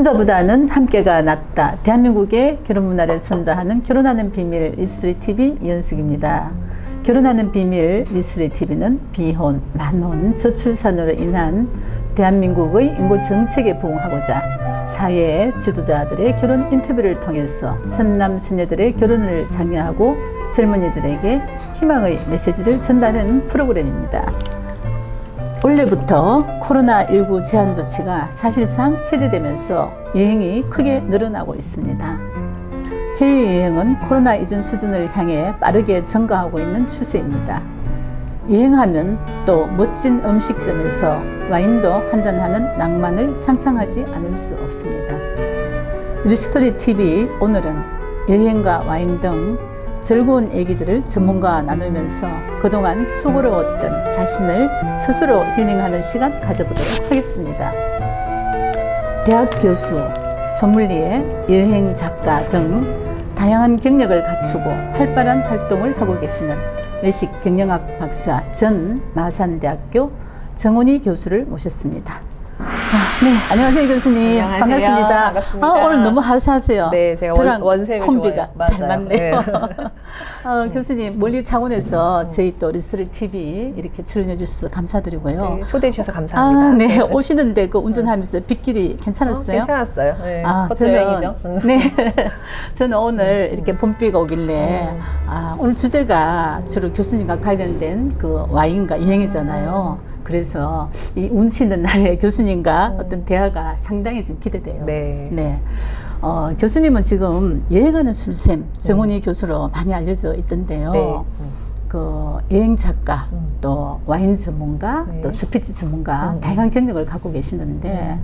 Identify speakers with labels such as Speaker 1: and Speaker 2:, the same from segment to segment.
Speaker 1: 혼자보다는 함께가 낫다. 대한민국의 결혼 문화를 선도하는 결혼하는 비밀 미스터리 TV 이현숙입니다. 결혼하는 비밀 미스터리 TV는 비혼, 만혼, 저출산으로 인한 대한민국의 인구 정책에 부응하고자 사회의 지도자들의 결혼 인터뷰를 통해서 선남 선녀들의 결혼을 장려하고 젊은이들에게 희망의 메시지를 전달하는 프로그램입니다. 올해부터 코로나19 제한 조치가 사실상 해제되면서 여행이 크게 늘어나고 있습니다. 해외여행은 코로나 이전 수준을 향해 빠르게 증가하고 있는 추세입니다. 여행하면 또 멋진 음식점에서 와인도 한잔하는 낭만을 상상하지 않을 수 없습니다. 미스터리 TV 오늘은 여행과 와인 등 즐거운 얘기들을 전문가와 나누면서 그동안 수고로웠던 자신을 스스로 힐링하는 시간 가져보도록 하겠습니다. 대학 교수, 소믈리에, 여행 작가 등 다양한 경력을 갖추고 활발한 활동을 하고 계시는 외식 경영학 박사 전 마산대학교 정원희 교수를 모셨습니다. 네, 안녕하세요 교수님.
Speaker 2: 안녕하세요.
Speaker 1: 반갑습니다.
Speaker 2: 반갑습니다.
Speaker 1: 오늘 너무 하세요.
Speaker 2: 네, 제가
Speaker 1: 저랑
Speaker 2: 원색을
Speaker 1: 콤비가
Speaker 2: 좋아해요.
Speaker 1: 잘
Speaker 2: 맞아요.
Speaker 1: 맞네요.
Speaker 2: 네.
Speaker 1: 교수님 멀리 창원에서 저희 또 리스토리 TV 이렇게 출연해 주셔서 감사드리고요.
Speaker 2: 네, 초대해 주셔서 감사합니다.
Speaker 1: 네, 오시는데 그 운전하면서 빗길이 괜찮았어요?
Speaker 2: 괜찮았어요. 네,
Speaker 1: 저는
Speaker 2: 여행이죠.
Speaker 1: 네, 저는 오늘 이렇게 봄비가 오길래 오늘 주제가 주로 교수님과 관련된 그 와인과 여행이잖아요. 그래서 이 운치 있는 날에 교수님과 어떤 대화가 상당히 좀 기대돼요.
Speaker 2: 네.
Speaker 1: 교수님은 지금 여행하는 술샘 정원희 교수로 많이 알려져 있던데요.
Speaker 2: 네.
Speaker 1: 그 여행 작가, 또 와인 전문가,
Speaker 2: 네.
Speaker 1: 또 스피치 전문가 다양한 경력을 갖고 계시는데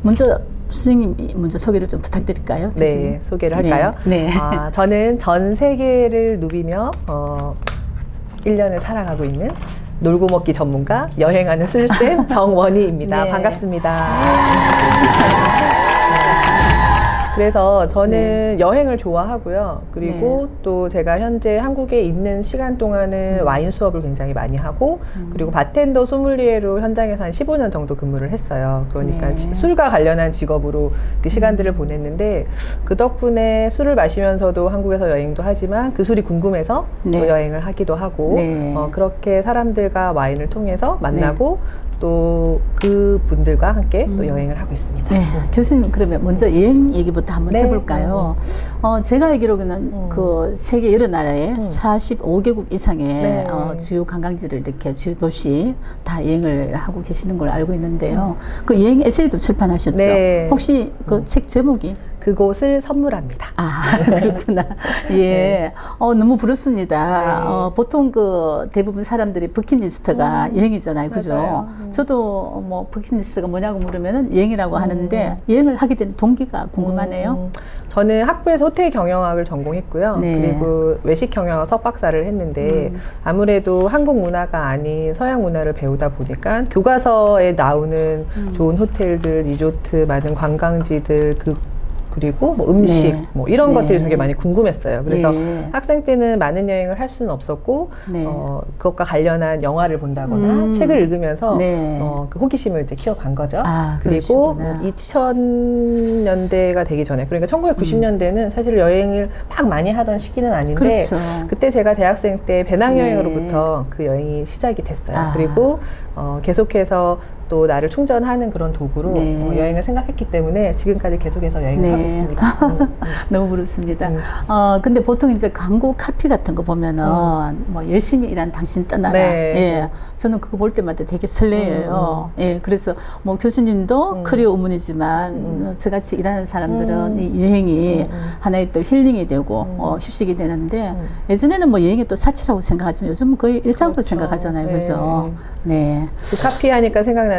Speaker 1: 먼저 선생님 먼저 소개를 좀 부탁드릴까요? 교수님?
Speaker 2: 네, 소개를 할까요?
Speaker 1: 네.
Speaker 2: 저는 전 세계를 누비며 1년을 살아가고 있는 놀고 먹기 전문가, 여행하는 술쌤 정원희입니다.
Speaker 1: 네.
Speaker 2: 반갑습니다. 그래서 저는 여행을 좋아하고요. 그리고 또 제가 현재 한국에 있는 시간 동안은 와인 수업을 굉장히 많이 하고 그리고 바텐더 소믈리에로 현장에서 한 15년 정도 근무를 했어요. 그러니까 술과 관련한 직업으로 그 시간들을 보냈는데 그 덕분에 술을 마시면서도 한국에서 여행도 하지만 그 술이 궁금해서 또 여행을 하기도 하고 그렇게 사람들과 와인을 통해서 만나고 또 그 분들과 함께 또 여행을 하고 있습니다.
Speaker 1: 네, 교수님 그러면 먼저 여행 얘기부터 한번 해볼까요? 제가 알기로는 그 세계 여러 나라에 45개국 이상의 주요 관광지를 이렇게 주요 도시 다 여행을 하고 계시는 걸 알고 있는데요. 그 여행 에세이도 출판하셨죠?
Speaker 2: 네.
Speaker 1: 혹시 그 책 제목이?
Speaker 2: 그곳을 선물합니다.
Speaker 1: 그렇구나. 예. 너무 부럽습니다. 보통 그 대부분 사람들이 버킷리스트가 여행이잖아요. 그죠?
Speaker 2: 맞아요.
Speaker 1: 저도 뭐 버킷리스트가 뭐냐고 물으면은 여행이라고 하는데 여행을 하게 된 동기가 궁금하네요.
Speaker 2: 저는 학부에서 호텔 경영학을 전공했고요. 그리고 외식 경영학 석박사를 했는데 아무래도 한국 문화가 아닌 서양 문화를 배우다 보니까 교과서에 나오는 좋은 호텔들, 리조트, 많은 관광지들, 그리고 뭐 음식 뭐 이런 것들이 되게 많이 궁금했어요. 그래서 학생 때는 많은 여행을 할 수는 없었고 그것과 관련한 영화를 본다거나 책을 읽으면서 그 호기심을 이제 키워간 거죠. 그리고 2000년대가 되기 전에 그러니까 1990년대는 사실 여행을 막 많이 하던 시기는 아닌데 그때 제가 대학생 때 배낭여행으로부터 그 여행이 시작이 됐어요. 그리고 계속해서 또 나를 충전하는 그런 도구로 여행을 생각했기 때문에 지금까지 계속해서 여행을 하고 있습니다.
Speaker 1: 너무 부럽습니다. 근데 보통 이제 광고 카피 같은 거 보면은 뭐 열심히 일한 당신 떠나라. 저는 그거 볼 때마다 되게 설레요. 그래서 뭐 교수님도 커리어 우문이지만 저같이 일하는 사람들은 이 여행이 하나의 또 힐링이 되고 휴식이 되는데 예전에는 뭐 여행이 또 사치라고 생각하지만 요즘은 거의 일상으로 생각하잖아요. 그죠?
Speaker 2: 그 카피하니까 생각나는데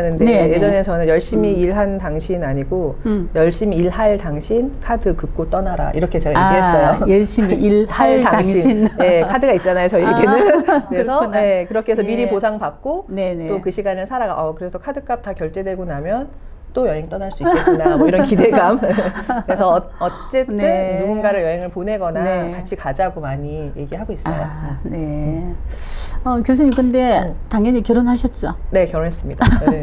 Speaker 2: 예전에 저는 열심히 일한 당신 아니고 열심히 일할 당신 카드 긋고 떠나라 이렇게 제가 얘기했어요.
Speaker 1: 열심히 일할 당신.
Speaker 2: 카드가 있잖아요 저희에게는. 그래서 그렇게 해서 미리 보상받고 또 그 시간을 살아가. 그래서 카드값 다 결제되고 나면 또 여행 떠날 수 있겠구나 뭐 이런 기대감. 그래서 어쨌든 누군가를 여행을 보내거나 같이 가자고 많이 얘기하고 있어요.
Speaker 1: 교수님 근데 당연히 결혼하셨죠?
Speaker 2: 네, 결혼했습니다. 네.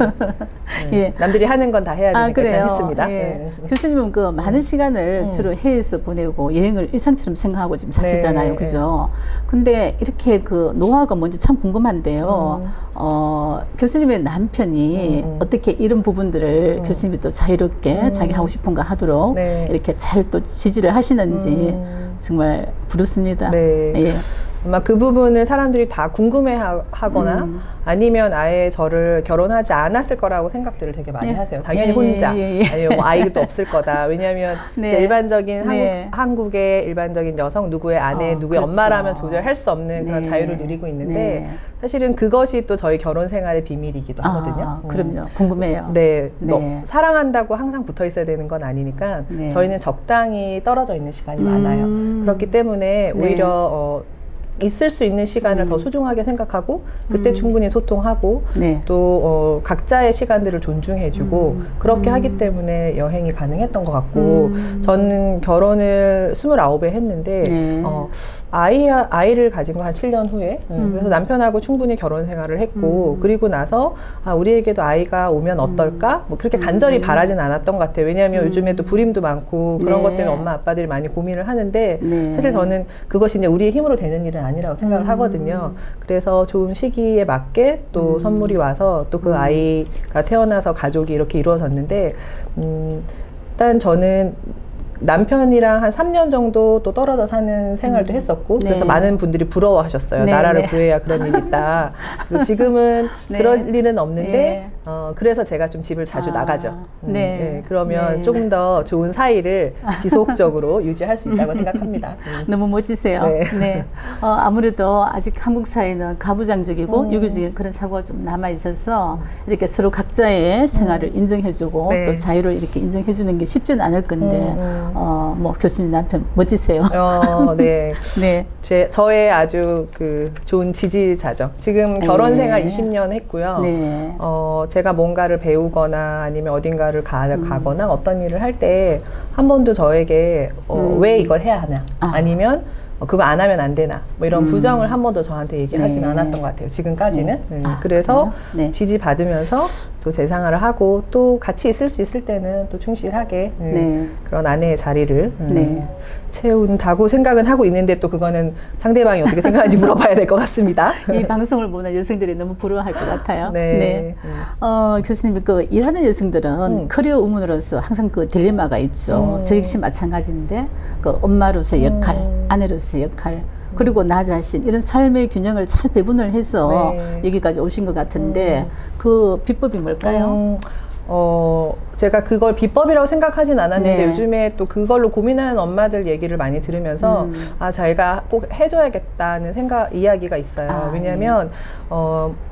Speaker 1: 예.
Speaker 2: 남들이 하는 건 다 해야 되니까
Speaker 1: 그래요?
Speaker 2: 일단 했습니다.
Speaker 1: 예.
Speaker 2: 네.
Speaker 1: 교수님은 그 많은 시간을 주로 해외에서 보내고 여행을 일상처럼 생각하고 지금 사시잖아요.
Speaker 2: 네.
Speaker 1: 그죠? 근데 이렇게 그 노하우가 뭔지 참 궁금한데요. 교수님의 남편이 어떻게 이런 부분들을 교수님이 또 자유롭게 자기 하고 싶은 거 하도록
Speaker 2: 네.
Speaker 1: 이렇게 잘 또 지지를 하시는지 정말 부럽습니다.
Speaker 2: 네.
Speaker 1: 예.
Speaker 2: 아마 그 부분을 사람들이 다 궁금해 하거나 아니면 아예 저를 결혼하지 않았을 거라고 생각들을 되게 많이
Speaker 1: 네.
Speaker 2: 하세요. 당연히
Speaker 1: 예,
Speaker 2: 혼자.
Speaker 1: 예, 예.
Speaker 2: 아니면 뭐 아이도 없을 거다. 왜냐하면
Speaker 1: 네.
Speaker 2: 이제 일반적인
Speaker 1: 네.
Speaker 2: 한국의 일반적인 여성, 누구의 아내, 누구의
Speaker 1: 그렇죠.
Speaker 2: 엄마라면 조절할 수 없는 그런
Speaker 1: 네.
Speaker 2: 자유를 누리고 있는데
Speaker 1: 네.
Speaker 2: 사실은 그것이 또 저희 결혼 생활의 비밀이기도 하거든요.
Speaker 1: 그럼요. 궁금해요.
Speaker 2: 네,
Speaker 1: 네.
Speaker 2: 사랑한다고 항상 붙어 있어야 되는 건 아니니까
Speaker 1: 네.
Speaker 2: 저희는 적당히 떨어져 있는 시간이 많아요. 그렇기 때문에
Speaker 1: 네.
Speaker 2: 오히려 있을 수 있는 시간을 더 소중하게 생각하고 그때 충분히 소통하고
Speaker 1: 네.
Speaker 2: 또 각자의 시간들을 존중해주고 그렇게 하기 때문에 여행이 가능했던 것 같고 저는 결혼을 29에 했는데
Speaker 1: 네.
Speaker 2: 아이를 가진 거 한 7년 후에 그래서 남편하고 충분히 결혼 생활을 했고 그리고 나서 우리에게도 아이가 오면 어떨까? 뭐 그렇게 간절히 바라진 않았던 것 같아요. 왜냐하면 요즘에 또 불임도 많고 그런
Speaker 1: 네.
Speaker 2: 것 때문에 엄마 아빠들이 많이 고민을 하는데
Speaker 1: 네.
Speaker 2: 사실 저는 그것이 이제 우리의 힘으로 되는 일은 아니라고 생각을 하거든요. 그래서 좋은 시기에 맞게 또 선물이 와서 또 그 아이가 태어나서 가족이 이렇게 이루어졌는데 일단 저는 남편이랑 한 3년 정도 또 떨어져 사는 생활도 했었고
Speaker 1: 네.
Speaker 2: 그래서 많은 분들이 부러워하셨어요.
Speaker 1: 네,
Speaker 2: 나라를
Speaker 1: 네.
Speaker 2: 구해야 그런 일이 있다. 그리고 지금은
Speaker 1: 네.
Speaker 2: 그럴 일은 없는데
Speaker 1: 네.
Speaker 2: 그래서 제가 좀 집을 자주 나가죠.
Speaker 1: 네.
Speaker 2: 그러면
Speaker 1: 네.
Speaker 2: 조금 더 좋은 사이를 지속적으로 유지할 수 있다고 생각합니다.
Speaker 1: 너무 멋지세요.
Speaker 2: 네.
Speaker 1: 네. 아무래도 아직 한국 사회는 가부장적이고 유교적인 그런 사고가 좀 남아 있어서 이렇게 서로 각자의 생활을 인정해주고
Speaker 2: 네.
Speaker 1: 또 자유를 이렇게 인정해주는 게 쉽지는 않을 건데 뭐 교수님 남편 멋지세요.
Speaker 2: 네.
Speaker 1: 네.
Speaker 2: 저의 아주 그 좋은 지지자죠. 지금 결혼 생활 20년 했고요.
Speaker 1: 네.
Speaker 2: 제가 뭔가를 배우거나 아니면 어딘가를 가거나 어떤 일을 할 때 한 번도 저에게 왜 이걸 해야 하나 아니면 그거 안 하면 안 되나 뭐 이런 부정을 한 번도 저한테 얘기하진
Speaker 1: 네.
Speaker 2: 않았던 것 같아요. 지금까지는. 그래서
Speaker 1: 네.
Speaker 2: 지지받으면서 또 제 생활을 하고 또 같이 있을 수 있을 때는 또 충실하게
Speaker 1: 네.
Speaker 2: 그런 아내의 자리를
Speaker 1: 네.
Speaker 2: 채운다고 생각은 하고 있는데 또 그거는 상대방이 어떻게 생각하는지 물어봐야 될 것 같습니다.
Speaker 1: 이 방송을 보는 여성들이 너무 부러워할 것 같아요.
Speaker 2: 네.
Speaker 1: 교수님, 그 일하는 여성들은 커리어 우먼으로서 항상 그 딜레마가 있죠. 저 역시 마찬가지인데, 그 엄마로서의 역할, 아내로서의 역할, 그리고 나 자신, 이런 삶의 균형을 잘 배분을 해서
Speaker 2: 네.
Speaker 1: 여기까지 오신 것 같은데, 그 비법이 뭘까요?
Speaker 2: 제가 그걸 비법이라고 생각하진 않았는데
Speaker 1: 네.
Speaker 2: 요즘에 또 그걸로 고민하는 엄마들 얘기를 많이 들으면서 자기가 꼭 해줘야겠다는 이야기가 있어요. 왜냐하면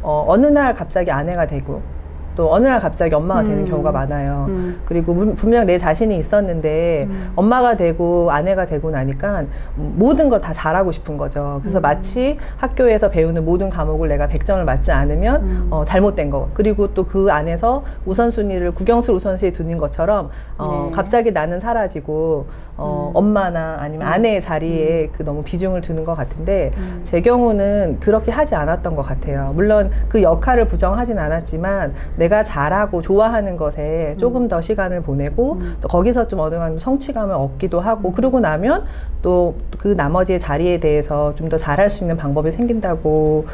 Speaker 2: 어느 날 갑자기 아내가 되고 또 어느 날 갑자기 엄마가 되는 경우가 많아요. 그리고 분명 내 자신이 있었는데 엄마가 되고 아내가 되고 나니까 모든 걸 다 잘하고 싶은 거죠. 그래서 마치 학교에서 배우는 모든 과목을 내가 100점을 맞지 않으면 잘못된 거. 그리고 또 그 안에서 우선순위를 국영수 우선시에 두는 것처럼
Speaker 1: 네.
Speaker 2: 갑자기 나는 사라지고 엄마나 아니면 아내의 자리에 그 너무 비중을 두는 것 같은데 제 경우는 그렇게 하지 않았던 것 같아요. 물론 그 역할을 부정하진 않았지만 내가 잘하고 좋아하는 것에 조금 더 시간을 보내고 또 거기서 좀 어느 정도 성취감을 얻기도 하고 그러고 나면 또 그 나머지의 자리에 대해서 좀 더 잘할 수 있는 방법이 생긴다고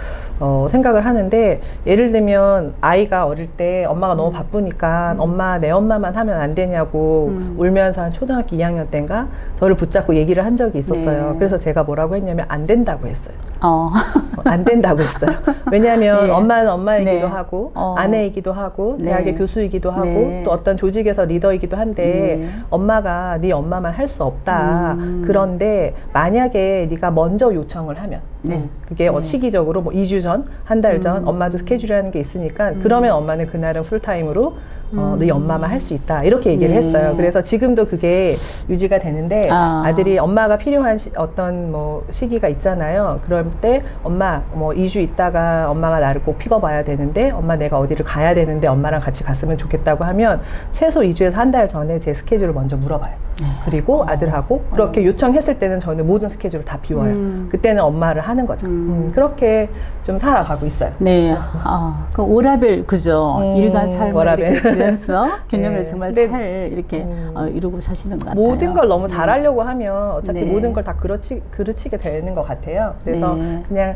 Speaker 2: 생각을 하는데 예를 들면 아이가 어릴 때 엄마가 너무 바쁘니까 엄마 내 엄마만 하면 안 되냐고 울면서 한 초등학교 2학년 때인가 저를 붙잡고 얘기를 한 적이 있었어요.
Speaker 1: 네.
Speaker 2: 그래서 제가 뭐라고 했냐면 안 된다고 했어요.
Speaker 1: 어.
Speaker 2: 안 된다고 했어요. 왜냐하면
Speaker 1: 예.
Speaker 2: 엄마는 엄마이기도
Speaker 1: 네.
Speaker 2: 하고 아내이기도 하고
Speaker 1: 네.
Speaker 2: 대학의 교수이기도 하고
Speaker 1: 네.
Speaker 2: 또 어떤 조직에서 리더이기도 한데
Speaker 1: 네.
Speaker 2: 엄마가 네 엄마만 할 수 없다. 그런데 만약에 네가 먼저 요청을 하면
Speaker 1: 네.
Speaker 2: 그게 시기적으로 뭐 2주 전, 한 달 전 엄마도 스케줄이라는 게 있으니까 그러면 엄마는 그날은 풀타임으로 네 엄마만 할 수 있다 이렇게 얘기를
Speaker 1: 네.
Speaker 2: 했어요. 그래서 지금도 그게 유지가 되는데 아들이 엄마가 필요한 어떤 뭐 시기가 있잖아요. 그럴 때 엄마 뭐 2주 있다가 엄마가 나를 꼭 픽업와야 되는데 엄마 내가 어디를 가야 되는데 엄마랑 같이 갔으면 좋겠다고 하면 최소 2주에서 한 달 전에 제 스케줄을 먼저 물어봐요. 그리고 아들하고 그렇게 요청했을 때는 저는 모든 스케줄을 다 비워요. 그때는 엄마를 하는 거죠. 그렇게 좀 살아가고 있어요.
Speaker 1: 네. 그 오라벨, 그죠? 일과 삶을
Speaker 2: 워라밸.
Speaker 1: 이렇게 그면서 균형을
Speaker 2: 네.
Speaker 1: 정말
Speaker 2: 근데,
Speaker 1: 잘 이렇게 이루고 사시는 것 같아요.
Speaker 2: 모든 걸 너무 잘하려고 하면 어차피
Speaker 1: 네.
Speaker 2: 모든 걸 다 그르치게 되는 것 같아요. 그래서
Speaker 1: 네.
Speaker 2: 그냥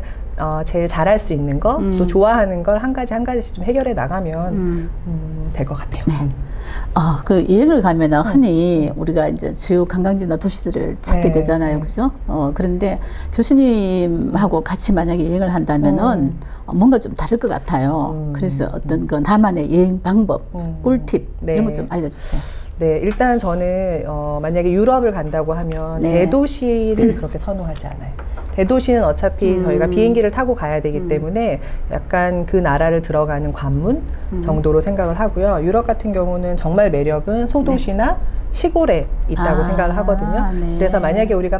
Speaker 2: 제일 잘할 수 있는 거, 또 좋아하는 걸 한 가지씩 좀 해결해 나가면 될 것 같아요.
Speaker 1: 그 여행을 가면은 흔히 우리가 이제 주요 관광지나 도시들을 찾게
Speaker 2: 네.
Speaker 1: 되잖아요. 그죠? 그런데 교수님하고 같이 만약에 여행을 한다면은 뭔가 좀 다를 것 같아요. 그래서 어떤 그 나만의 여행 방법, 꿀팁
Speaker 2: 네.
Speaker 1: 이런 거 좀 알려주세요.
Speaker 2: 네, 일단 저는 만약에 유럽을 간다고 하면
Speaker 1: 네.
Speaker 2: 대도시를 그렇게 선호하지 않아요. 대도시는 어차피 저희가 비행기를 타고 가야 되기 때문에 약간 그 나라를 들어가는 관문 정도로 생각을 하고요. 유럽 같은 경우는 정말 매력은 소도시나 시골에 있다고 생각을 하거든요.
Speaker 1: 네.
Speaker 2: 그래서 만약에 우리가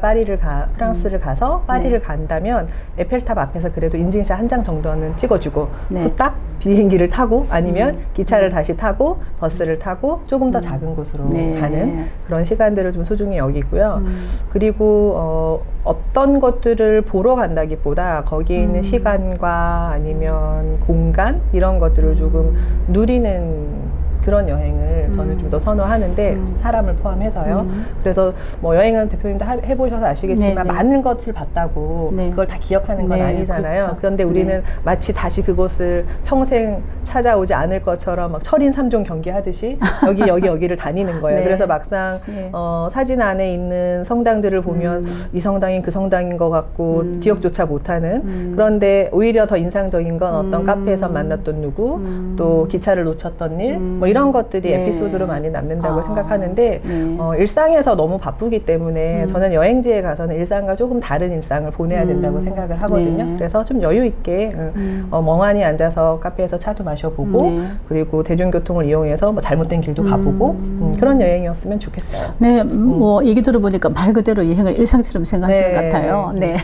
Speaker 2: 프랑스를 가서 파리를 간다면 에펠탑 앞에서 그래도 인증샷 한 장 정도는 찍어주고
Speaker 1: 네.
Speaker 2: 후딱 비행기를 타고 아니면 기차를 다시 타고 버스를 타고 조금 더 작은 곳으로
Speaker 1: 네.
Speaker 2: 가는 그런 시간들을 좀 소중히 여기고요. 그리고 어떤 것들을 보러 간다기보다 거기에 있는 시간과 아니면 공간 이런 것들을 조금 누리는 그런 여행을 저는 좀 더 선호하는데 사람을 포함해서요. 그래서 뭐 여행은 대표님도 해보셔서 아시겠지만
Speaker 1: 네, 네.
Speaker 2: 많은 것을 봤다고
Speaker 1: 네.
Speaker 2: 그걸 다 기억하는 건
Speaker 1: 네,
Speaker 2: 아니잖아요.
Speaker 1: 그렇죠.
Speaker 2: 그런데 우리는
Speaker 1: 네.
Speaker 2: 마치 다시 그곳을 평생 찾아오지 않을 것처럼 막 철인 3종 경기하듯이 여기를 다니는 거예요.
Speaker 1: 네.
Speaker 2: 그래서 막상
Speaker 1: 네.
Speaker 2: 사진 안에 있는 성당들을 보면 이 성당인 그 성당인 것 같고 기억조차 못하는 그런데 오히려 더 인상적인 건 어떤 카페에서 만났던 누구 또 기차를 놓쳤던 일 뭐 이런 것들이
Speaker 1: 네.
Speaker 2: 에피소드로 많이 남는다고 생각하는데
Speaker 1: 네.
Speaker 2: 일상에서 너무 바쁘기 때문에 저는 여행지에 가서는 일상과 조금 다른 일상을 보내야 된다고 생각을 하거든요.
Speaker 1: 네.
Speaker 2: 그래서 좀 여유 있게 멍하니 앉아서 카페에서 차도 마셔보고
Speaker 1: 네.
Speaker 2: 그리고 대중교통을 이용해서 뭐 잘못된 길도 가보고 그런 여행이었으면 좋겠어요.
Speaker 1: 네, 뭐 얘기 들어보니까 말 그대로 여행을 일상처럼 생각하시는
Speaker 2: 네.
Speaker 1: 것 같아요. 네.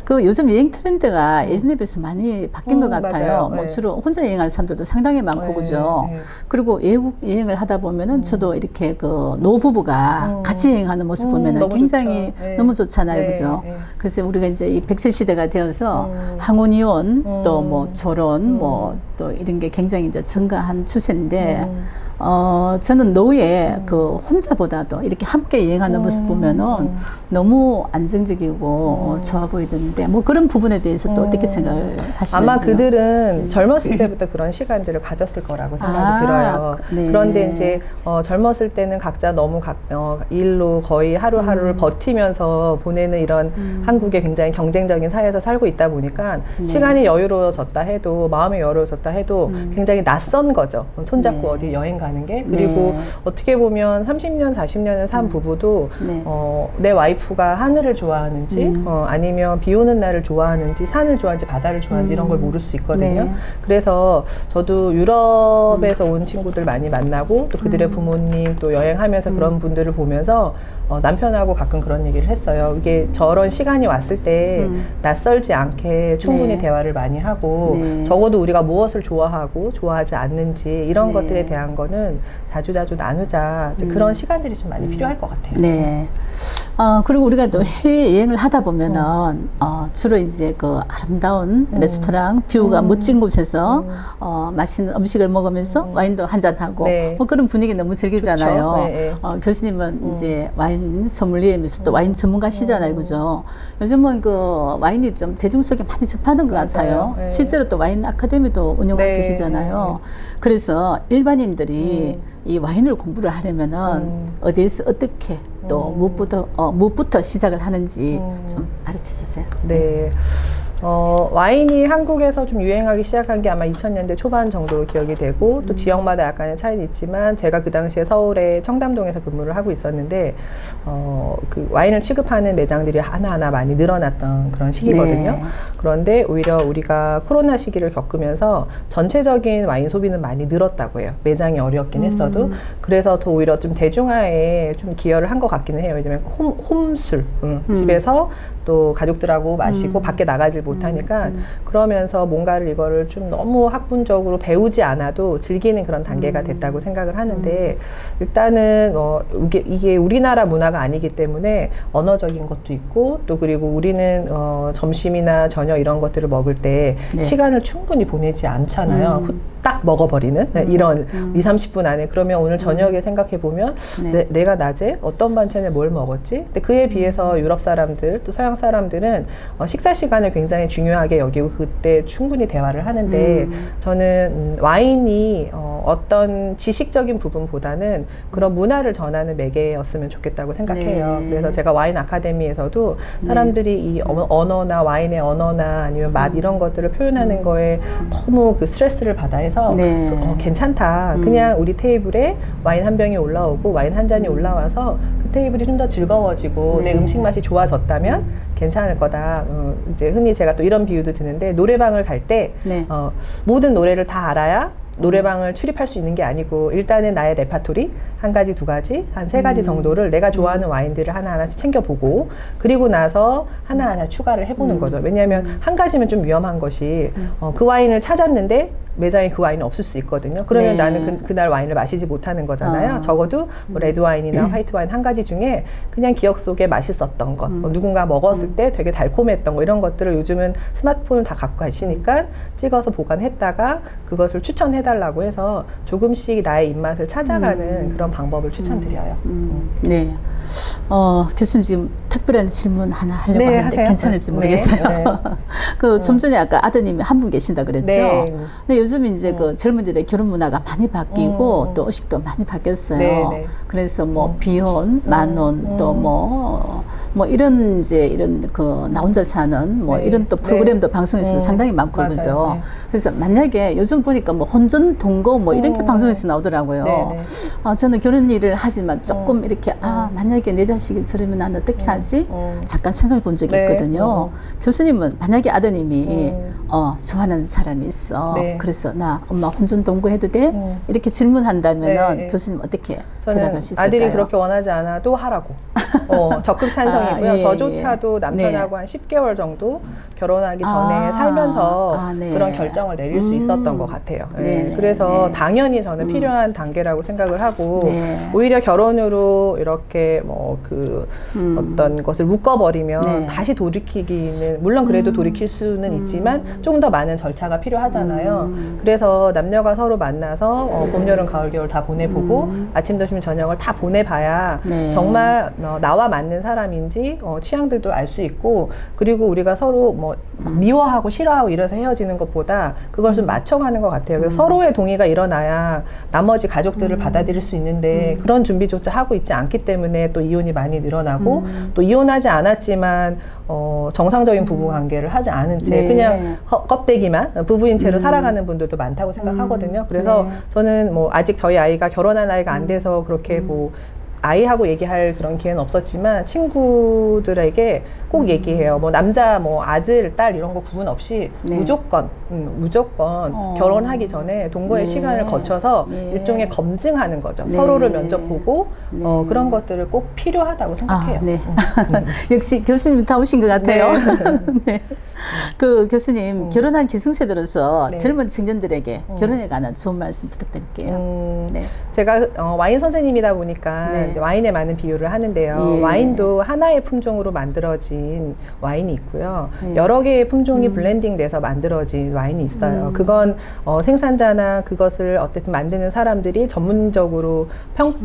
Speaker 1: 그 요즘 여행 트렌드가 예전에 비해서 많이 바뀐 것 같아요.
Speaker 2: 맞아요.
Speaker 1: 뭐
Speaker 2: 네.
Speaker 1: 주로 혼자 여행하는 사람들도 상당히 많고
Speaker 2: 네,
Speaker 1: 그죠.
Speaker 2: 네.
Speaker 1: 그리고 외국 여행을 하다 보면은 저도 이렇게 그 노부부가 같이 여행하는 모습 보면은
Speaker 2: 너무
Speaker 1: 굉장히
Speaker 2: 좋죠. 네.
Speaker 1: 너무 좋잖아요,
Speaker 2: 네,
Speaker 1: 그죠.
Speaker 2: 네.
Speaker 1: 그래서 우리가 이제 이 100세 시대가 되어서 항혼 이혼 또 뭐 결혼 뭐 또 이런 게 굉장히 이제 증가한 추세인데. 저는 노후에 그 혼자보다도 이렇게 함께 여행하는 모습 보면은 너무 안정적이고 좋아 보이던데 뭐 그런 부분에 대해서 또 어떻게 생각을 하시는지요?
Speaker 2: 아마 그들은 젊었을 때부터 그런 시간들을 가졌을 거라고 생각이 들어요.
Speaker 1: 네.
Speaker 2: 그런데 이제 젊었을 때는 각자 너무 일로 거의 하루하루를 버티면서 보내는 이런 한국의 굉장히 경쟁적인 사회에서 살고 있다 보니까 시간이 여유로워졌다 해도 마음이 여유로워졌다 해도 굉장히 낯선 거죠. 손잡고
Speaker 1: 네.
Speaker 2: 어디 여행 가는 게. 그리고
Speaker 1: 네.
Speaker 2: 어떻게 보면 30년, 40년을 산 부부도
Speaker 1: 네.
Speaker 2: 내 와이프가 하늘을 좋아하는지 아니면 비 오는 날을 좋아하는지 산을 좋아하는지 바다를 좋아하는지 이런 걸 모를 수 있거든요.
Speaker 1: 네.
Speaker 2: 그래서 저도 유럽에서 온 친구들 많이 만나고 또 그들의 부모님 또 여행하면서 그런 분들을 보면서 남편하고 가끔 그런 얘기를 했어요. 이게 저런 시간이 왔을 때 낯설지 않게 충분히
Speaker 1: 네.
Speaker 2: 대화를 많이 하고
Speaker 1: 네.
Speaker 2: 적어도 우리가 무엇을 좋아하고 좋아하지 않는지 이런
Speaker 1: 네.
Speaker 2: 것들에 대한 거는 자주자주 나누자. 이제 그런 시간들이 좀 많이 필요할 것 같아요.
Speaker 1: 네. 그리고 우리가 또 해외 여행을 하다 보면은, 주로 이제 그 아름다운 레스토랑, 뷰가 멋진 곳에서, 맛있는 음식을 먹으면서 와인도 한잔하고,
Speaker 2: 네.
Speaker 1: 뭐 그런 분위기 너무 즐기잖아요.
Speaker 2: 네, 네.
Speaker 1: 교수님은 이제 와인 소믈리에면서 또 와인 전문가시잖아요. 그죠? 요즘은 그 와인이 좀 대중 속에 많이 접하는 것
Speaker 2: 맞아요.
Speaker 1: 같아요.
Speaker 2: 네.
Speaker 1: 실제로 또 와인 아카데미도 운영하고
Speaker 2: 네,
Speaker 1: 계시잖아요. 그래서 일반인들이 이 와인을 공부를 하려면은 어디에서 어떻게 또 무엇부터 시작을 하는지 좀 가르쳐 주세요.
Speaker 2: 네. 와인이 한국에서 좀 유행하기 시작한 게 아마 2000년대 초반 정도로 기억이 되고 또 지역마다 약간의 차이는 있지만 제가 그 당시에 서울의 청담동에서 근무를 하고 있었는데 그 와인을 취급하는 매장들이 하나하나 많이 늘어났던 그런 시기거든요.
Speaker 1: 네.
Speaker 2: 그런데 오히려 우리가 코로나 시기를 겪으면서 전체적인 와인 소비는 많이 늘었다고 해요. 매장이 어렵긴 했어도. 그래서 더 오히려 좀 대중화에 좀 기여를 한 것 같기는 해요. 왜냐면 홈술 집에서 또 가족들하고 마시고 밖에 나가질 못하니까 있지만 그러면서 뭔가를 이거를 좀 너무 학문적으로 배우지 않아도 즐기는 그런 단계가 됐다고 생각을 하는데 일단은 이게 우리나라 문화가 아니기 때문에 언어적인 것도 있고 또 그리고 우리는 점심이나 저녁 이런 것들을 먹을 때
Speaker 1: 네.
Speaker 2: 시간을 충분히 보내지 않잖아요. 딱 먹어버리는 이런 2, 30분 안에. 그러면 오늘 저녁에 생각해 보면
Speaker 1: 네.
Speaker 2: 내가 낮에 어떤 반찬에 뭘 먹었지? 근데 그에 비해서 유럽 사람들 또 서양 사람들은 식사 시간을 굉장히 중요하게 여기고 그때 충분히 대화를 하는데 저는 와인이 어떤 지식적인 부분보다는 그런 문화를 전하는 매개였으면 좋겠다고 생각해요.
Speaker 1: 네.
Speaker 2: 그래서 제가 와인 아카데미에서도 사람들이 이 언어나 와인의 언어나 아니면 맛 이런 것들을 표현하는 거에 너무 그 스트레스를 받아 해서
Speaker 1: 네.
Speaker 2: 괜찮다. 그냥 우리 테이블에 와인 한 병이 올라오고 와인 한 잔이 올라와서 그 테이블이 좀 더 즐거워지고
Speaker 1: 네.
Speaker 2: 내 음식 맛이 좋아졌다면 괜찮을 거다. 이제 흔히 제가 또 이런 비유도 드는데 노래방을 갈 때
Speaker 1: 네.
Speaker 2: 모든 노래를 다 알아야 노래방을 출입할 수 있는 게 아니고 일단은 나의 레파토리 한 가지, 두 가지, 한 세 가지 정도를 내가 좋아하는 와인들을 하나하나씩 챙겨보고 그리고 나서 하나하나 추가를 해보는 거죠. 왜냐하면 한 가지면 좀 위험한 것이 그 와인을 찾았는데 매장에 그 와인은 없을 수 있거든요. 그러면
Speaker 1: 네.
Speaker 2: 나는 그날 와인을 마시지 못하는 거잖아요. 적어도 뭐 레드 와인이나 화이트 와인 한 가지 중에 그냥 기억 속에 맛있었던 것, 누군가 먹었을 때 되게 달콤했던 거 이런 것들을 요즘은 스마트폰을 다 갖고 가시니까 찍어서 보관했다가 그것을 추천해달라고 해서 조금씩 나의 입맛을 찾아가는 그런 방법을 추천드려요.
Speaker 1: 네. 교수님 지금 특별한 질문 하나 하려고
Speaker 2: 네,
Speaker 1: 하는데
Speaker 2: 하세요.
Speaker 1: 괜찮을지
Speaker 2: 네,
Speaker 1: 모르겠어요.
Speaker 2: 네.
Speaker 1: 좀 전에 아까 아드님이 한 분 계신다 그랬죠?
Speaker 2: 네.
Speaker 1: 근데 요즘 이제 그 젊은이들의 결혼 문화가 많이 바뀌고 또 의식도 많이 바뀌었어요.
Speaker 2: 네, 네.
Speaker 1: 그래서 뭐 비혼, 만혼 또 뭐 이런 이제 이런 그 나 혼자 사는 뭐
Speaker 2: 네.
Speaker 1: 이런 또 프로그램도 방송에서 상당히 많고
Speaker 2: 맞아요.
Speaker 1: 그죠?
Speaker 2: 네.
Speaker 1: 그래서 만약에 요즘 보니까 뭐 혼전 동거 뭐 이런 게 방송에서 나오더라고요.
Speaker 2: 네, 네.
Speaker 1: 저는 결혼 일을 하지만 조금 이렇게 만약에 내 자식이 저러면 나는 어떻게 하지? 잠깐 생각해 본 적이
Speaker 2: 네.
Speaker 1: 있거든요. 교수님은 만약에 아드님이 좋아하는 사람이 있어.
Speaker 2: 네.
Speaker 1: 그래서 나 엄마 혼전 동거해도 돼? 이렇게 질문한다면은
Speaker 2: 네.
Speaker 1: 교수님 어떻게
Speaker 2: 저는
Speaker 1: 대답할 수 있을까요?
Speaker 2: 아들이 그렇게 원하지 않아도 하라고. 적극 찬성이고요.
Speaker 1: 아, 예,
Speaker 2: 저조차도
Speaker 1: 예.
Speaker 2: 남편하고 한 10개월 정도 결혼하기 전에 살면서
Speaker 1: 네.
Speaker 2: 그런 결정을 내릴 수 있었던 것 같아요.
Speaker 1: 네,
Speaker 2: 예. 그래서
Speaker 1: 네.
Speaker 2: 당연히 저는 필요한 단계라고 생각을 하고
Speaker 1: 네.
Speaker 2: 오히려 결혼으로 이렇게 뭐 그 어떤 것을 묶어버리면
Speaker 1: 네.
Speaker 2: 다시 돌이키기는 물론 그래도 돌이킬 수는 있지만 좀 더 많은 절차가 필요하잖아요. 그래서 남녀가 서로 만나서 봄, 여름, 가을, 겨울 다 보내보고 아침, 점심, 저녁을 다 보내봐야
Speaker 1: 네.
Speaker 2: 정말 나와 맞는 사람인지 취향들도 알 수 있고 그리고 우리가 서로 뭐 미워하고 싫어하고 이래서 헤어지는 것보다 그걸 좀 맞춰가는 것 같아요. 그래서 서로의 동의가 일어나야 나머지 가족들을 받아들일 수 있는데 그런 준비조차 하고 있지 않기 때문에 또 이혼이 많이 늘어나고 또 이혼하지 않았지만 정상적인 부부 관계를 하지 않은 채
Speaker 1: 네.
Speaker 2: 그냥 껍데기만 부부인 채로 살아가는 분들도 많다고 생각하거든요. 그래서
Speaker 1: 네.
Speaker 2: 저는 뭐 아직 저희 아이가 결혼한 아이가 안 돼서 그렇게 뭐 아이하고 얘기할 그런 기회는 없었지만 친구들에게 꼭 얘기해요. 뭐 남자, 뭐 아들, 딸 이런 거 구분 없이
Speaker 1: 네.
Speaker 2: 무조건 결혼하기 전에 동거의
Speaker 1: 네.
Speaker 2: 시간을 거쳐서
Speaker 1: 네.
Speaker 2: 일종의 검증하는 거죠.
Speaker 1: 네.
Speaker 2: 서로를 면접 보고
Speaker 1: 네.
Speaker 2: 그런 것들을 꼭 필요하다고 생각해요.
Speaker 1: 네. 역시 교수님 다 오신 것 같아요. 네. 그 교수님 결혼한 기성세대로서
Speaker 2: 네.
Speaker 1: 젊은 청년들에게 결혼에 관한 좋은 말씀 부탁드릴게요. 네.
Speaker 2: 제가 와인 선생님이다 보니까
Speaker 1: 네.
Speaker 2: 이제 와인에 많은 비유를 하는데요.
Speaker 1: 예.
Speaker 2: 와인도 하나의 품종으로 만들어진 와인이 있고요.
Speaker 1: 네.
Speaker 2: 여러 개의 품종이 블렌딩돼서 만들어진 와인이 있어요. 그건 생산자나 그것을 어쨌든 만드는 사람들이 전문적으로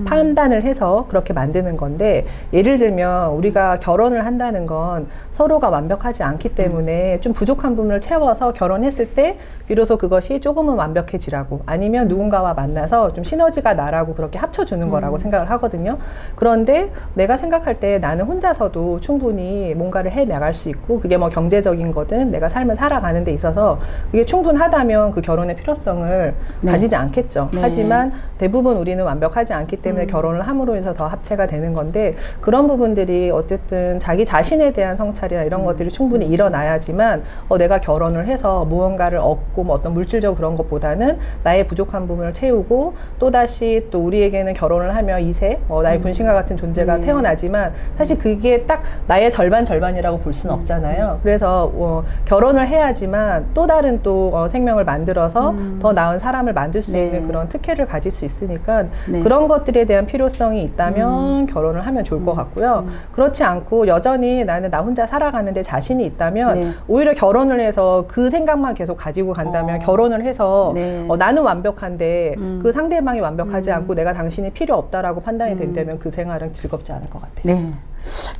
Speaker 2: 판단을 해서 그렇게 만드는 건데 예를 들면 우리가 결혼을 한다는 건 서로가 완벽하지 않기 때문에 좀 부족한 부분을 채워서 결혼했을 때 비로소 그것이 조금은 완벽해지라고 아니면 누군가와 만나서 좀 시너지가 나라고 그렇게 합쳐주는 거라고 생각을 하거든요. 그런데 내가 생각할 때 나는 혼자서도 충분히 뭔가를 해나갈 수 있고 그게 뭐 경제적인 거든 내가 삶을 살아가는 데 있어서 그게 충분하다면 그 결혼의 필요성을
Speaker 1: 네.
Speaker 2: 가지지 않겠죠.
Speaker 1: 네.
Speaker 2: 하지만 대부분 우리는 완벽하지 않기 때문에 결혼을 함으로 해서 더 합체가 되는 건데 그런 부분들이 어쨌든 자기 자신에 대한 성찰이나 이런 것들이 충분히 일어나야지만 내가 결혼을 해서 무언가를 얻고 뭐 어떤 물질적 그런 것보다는 나의 부족한 부분을 채우고 또다시 반드시 또 우리에게는 결혼을 하면 2세, 나의 분신과 같은 존재가
Speaker 1: 네.
Speaker 2: 태어나지만 사실 그게 딱 나의 절반이라고 볼 수는 없잖아요. 그래서 결혼을 해야지만 또 다른 또 생명을 만들어서 더 나은 사람을 만들 수
Speaker 1: 네.
Speaker 2: 있는 그런 특혜를 가질 수 있으니까
Speaker 1: 네.
Speaker 2: 그런 것들에 대한 필요성이 있다면 결혼을 하면 좋을 것 같고요. 그렇지 않고 여전히 나는 나 혼자 살아가는데 자신이 있다면
Speaker 1: 네.
Speaker 2: 오히려 결혼을 해서 그 생각만 계속 가지고 간다면 결혼을 해서
Speaker 1: 네.
Speaker 2: 나는 완벽한데 그 상대방이 완벽하지 않고 내가 당신이 필요 없다라고 판단이 된다면 그 생활은 즐겁지 않을 것 같아요.
Speaker 1: 네.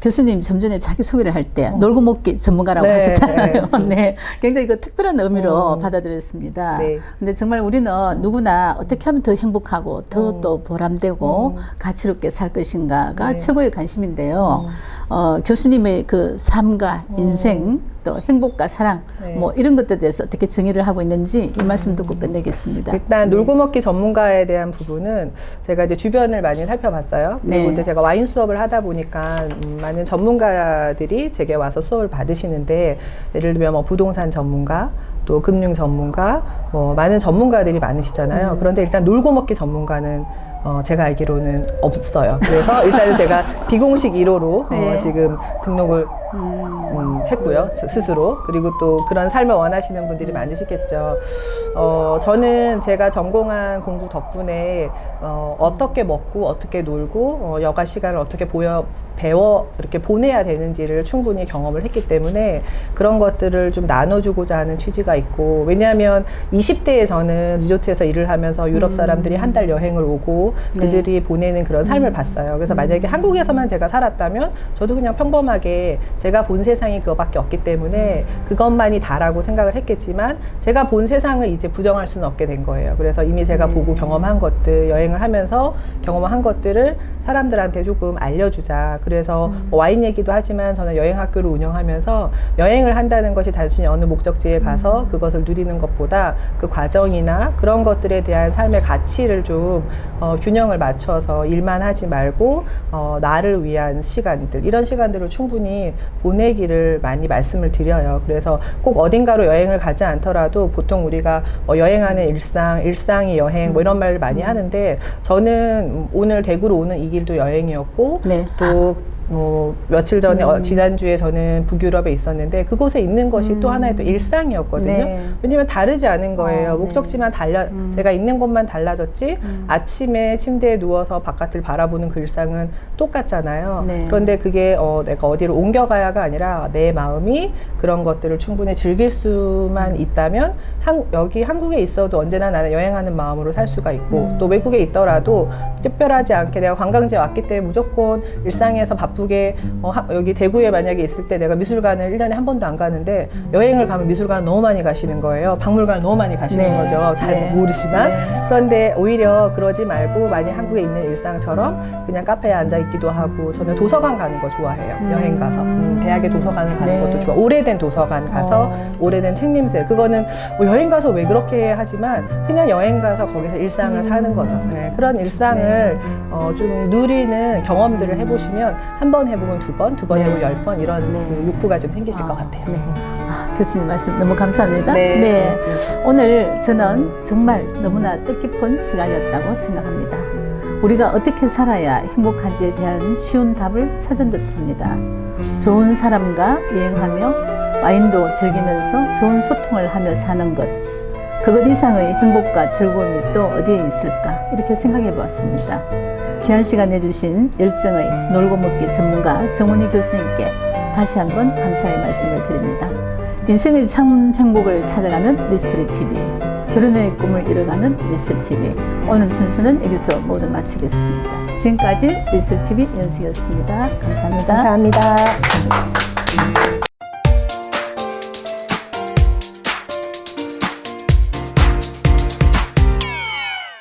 Speaker 1: 교수님 좀 전에 자기소개를 할 때 놀고 먹기 전문가라고
Speaker 2: 네,
Speaker 1: 하셨잖아요. 네. 굉장히 그 특별한 의미로
Speaker 2: 네.
Speaker 1: 받아들였습니다.
Speaker 2: 네.
Speaker 1: 근데 정말 우리는 누구나 어떻게 하면 더 행복하고 더 또 보람되고 가치롭게 살 것인가가
Speaker 2: 네.
Speaker 1: 최고의 관심인데요. 교수님의 그 삶과 인생 또 행복과 사랑
Speaker 2: 네.
Speaker 1: 뭐 이런 것들에 대해서 어떻게 정의를 하고 있는지 이 말씀 듣고 끝내겠습니다.
Speaker 2: 일단 놀고 먹기 전문가에 대한 부분은 제가 이제 주변을 많이 살펴봤어요. 그리고
Speaker 1: 네.
Speaker 2: 이제 제가 와인 수업을 하다 보니까 많은 전문가들이 제게 와서 수업을 받으시는데 예를 들면 뭐 부동산 전문가, 또 금융 전문가, 뭐 많은 전문가들이 많으시잖아요. 그런데 일단 놀고 먹기 전문가는 제가 알기로는 없어요. 그래서 일단은 제가 비공식 1호로
Speaker 1: 네.
Speaker 2: 지금 등록을 했고요. 스스로. 그리고 또 그런 삶을 원하시는 분들이 많으시겠죠. 저는 제가 전공한 공부 덕분에 어떻게 먹고 어떻게 놀고 여가 시간을 어떻게 배워 이렇게 보내야 되는지를 충분히 경험을 했기 때문에 그런 것들을 좀 나눠주고자 하는 취지가 있고, 왜냐하면 20대에 저는 리조트에서 일을 하면서 유럽 사람들이 한 달 여행을 오고 그들이 보내는 그런 삶을 봤어요. 그래서 만약에 한국에서만 제가 살았다면 저도 그냥 평범하게 제가 본 세상이 그거밖에 없기 때문에 그것만이 다라고 생각을 했겠지만 제가 본 세상을 이제 부정할 수는 없게 된 거예요. 그래서 이미 제가 보고 경험한 것들, 여행을 하면서 경험한 것들을 사람들한테 조금 알려주자. 그래서 와인 얘기도 하지만 저는 여행학교를 운영하면서 여행을 한다는 것이 단순히 어느 목적지에 가서 그것을 누리는 것보다 그 과정이나 그런 것들에 대한 삶의 가치를 좀 균형을 맞춰서 일만 하지 말고 나를 위한 시간들, 이런 시간들을 충분히 보내기를 많이 말씀을 드려요. 그래서 꼭 어딘가로 여행을 가지 않더라도 보통 우리가 여행하는 일상이 여행 뭐 이런 말을 많이 하는데, 저는 오늘 대구로 오는 이 길도 여행이었고
Speaker 1: 네.
Speaker 2: 또 며칠 전에 지난주에 저는 북유럽에 있었는데 그곳에 있는 것이 또 하나의 또 일상이었거든요.
Speaker 1: 네.
Speaker 2: 왜냐면 다르지 않은 거예요.
Speaker 1: 네.
Speaker 2: 목적지만 제가 있는 곳만 달라졌지 아침에 침대에 누워서 바깥을 바라보는 그 일상은 똑같잖아요.
Speaker 1: 네.
Speaker 2: 그런데 그게 내가 어디로 옮겨가야가 아니라 내 마음이 그런 것들을 충분히 즐길 수만 있다면 여기 한국에 있어도 언제나 나는 여행하는 마음으로 살 수가 있고, 또 외국에 있더라도 특별하지 않게 내가 관광지에 왔기 때문에 무조건 일상에서 바쁘게 여기 대구에 만약에 있을 때 내가 미술관을 1년에 한 번도 안 가는데 여행을 가면 미술관을 너무 많이 가시는 거예요. 박물관을 너무 많이 가시는
Speaker 1: 네.
Speaker 2: 거죠. 잘
Speaker 1: 네.
Speaker 2: 모르지만.
Speaker 1: 네.
Speaker 2: 그런데 오히려 그러지 말고 만약 한국에 있는 일상처럼 그냥 카페에 앉아 있기도 하고, 저는 도서관 가는 거 좋아해요. 여행 가서. 대학의 도서관을 가는
Speaker 1: 네.
Speaker 2: 것도 좋아. 오래된 도서관 가서 오래된 책 냄새. 그거는 여행 가서 왜 그렇게 하지만 그냥 여행 가서 거기서 일상을 사는 거죠. 네. 그런 일상을 좀 누리는 경험들을 해보시면 한 번 해보면 두 번
Speaker 1: 네.
Speaker 2: 해보면 10번 이런
Speaker 1: 네.
Speaker 2: 그 욕구가 좀 생기실 것 같아요.
Speaker 1: 네. 교수님 말씀 너무 감사합니다.
Speaker 2: 네.
Speaker 1: 오늘 저는 정말 너무나 뜻깊은 시간이었다고 생각합니다. 우리가 어떻게 살아야 행복한지에 대한 쉬운 답을 찾은 듯합니다. 좋은 사람과 여행하며 와인도 즐기면서 좋은 소통을 하며 사는 것, 그것 이상의 행복과 즐거움이 또 어디에 있을까, 이렇게 생각해 보았습니다. 귀한 시간 내주신 열정의 놀고 먹기 전문가 정훈이 교수님께 다시 한번 감사의 말씀을 드립니다. 인생의 참 행복을 찾아가는 리스토리TV, 결혼의 꿈을 이뤄가는 리스토리TV, 오늘 순서는 여기서 모두 마치겠습니다. 지금까지 리스토리TV 연수였습니다. 감사합니다.
Speaker 2: 감사합니다.